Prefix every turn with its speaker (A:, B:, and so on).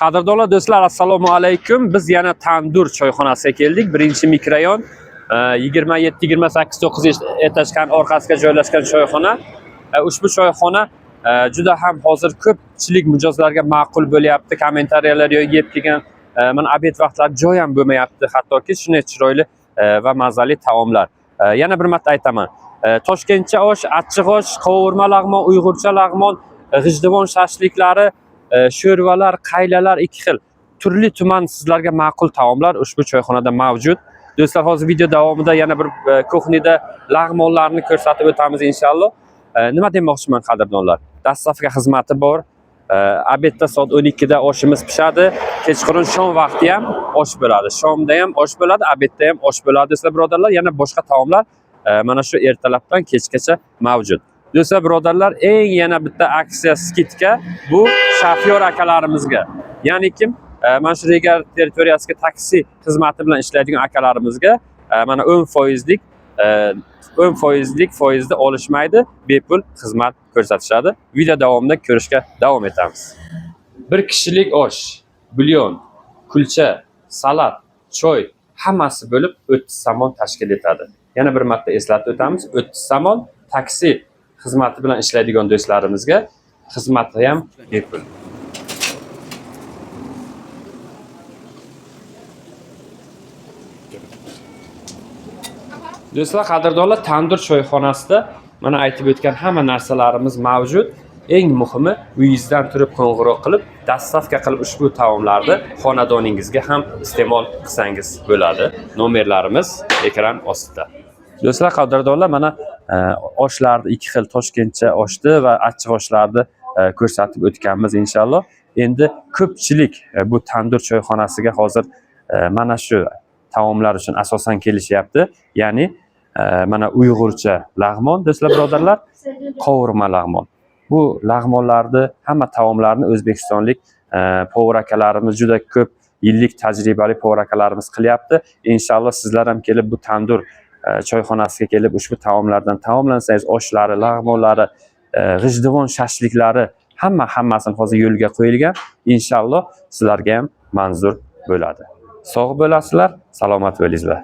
A: Qadrdonlar do'stlar, assalomu alaykum. Biz yana Tandur choyxonasiga keldik. Birinchi mikrorayon 27-28-9 etajdan orqasiga joylashgan choyxona. Ushbu choyxona juda ham hozir ko'pchilik mijozlarga ma'qul bo'lyapti. Kommentariyalar yeb kelgan mana obed vaqtlari joy ham bo'lmayapti. Hattoki shunday chiroyli va mazali taomlar. Yana bir marta aytaman. Toshkentcha osh, achchiq osh, qovurma lag'mon, uyg'urcha lag'mon, g'ijduvon shashliklari, sho'rvalar, qaylalar, ikki xil turli tuman sizlarga ma'qul taomlar ushbu choyxonada mavjud. Do'stlar, hozir video davomida yana bir kuxnida lag'monlarni ko'rsatib o'tamiz inshaalloh. Nima demoqchiman qadrdonlar? Dastlabki xizmati bor. Obedda soat 12 da oshimiz pishadi. Kechqurun shom vaqti ham osh bo'ladi. Shomda ham osh bo'ladi, obedda ham osh bo'ladi. Do'stlar, birodarlar, yana boshqa taomlar mana shu ertalabdan kechgacha mavjud. Do'stlar, birodarlar, eng yana bitta aksiya skidka bu shofyor akalarimizga. Ya'ni kim? Mana shu Regar territoriyasiga taksi xizmati bilan ishlaydigan akalarimizga mana 10% foizda olishmaydi, bepul xizmat ko'rsatishadi. Video davomida ko'rishga davom etamiz. Bir kishilik osh, bulyon, kulcha, salat, choy hammasi bo'lib 30 somon tashkil etadi. Yana bir marta eslatib o'tamiz, 30 somon taksi xizmati bilan ishlaydigan do'stlarimizga xizmati ham bepul. Do'stlar, qadrdonlar, Tandur choyxonasida mana aytib o'tgan hamma narsalarimiz mavjud. Eng muhimi, uyingizdan turib qo'ng'iroq qilib, dastavka qilib ushbu taomlarni xonadoningizga ham iste'mol qilsangiz bo'ladi. Nomerlarimiz ekran ostida. Do'stlar, qadrdonlar, mana oshlarni ikki xil toshkentcha oshni va achchiq oshlarni ko'rsatib o'tganmiz inshaalloh. Endi ko'pchilik bu Tandur choyxonasiga hozir mana shu taomlar uchun asosan kelishyapti. Ya'ni mana uyg'urcha lag'mon, do'stlar, birodarlar, qovurma lag'mon. Bu lag'monlarni, hamma taomlarni o'zbekistonlik povur akalarimiz, juda ko'p yillik tajribali povur akalarimiz qilyapti. Inshaalloh sizlar ham kelib bu Tandur choyxonasiga kelib ushbu taomlardan taomlansangiz, oshlari, lag'monlari, g'ijduvon shashliklari hammasini hozir yo'lga qo'yilgan. Inshaalloh sizlarga ham manzur bo'ladi. Sog' bo'lasizlar, salomat bo'lingizlar.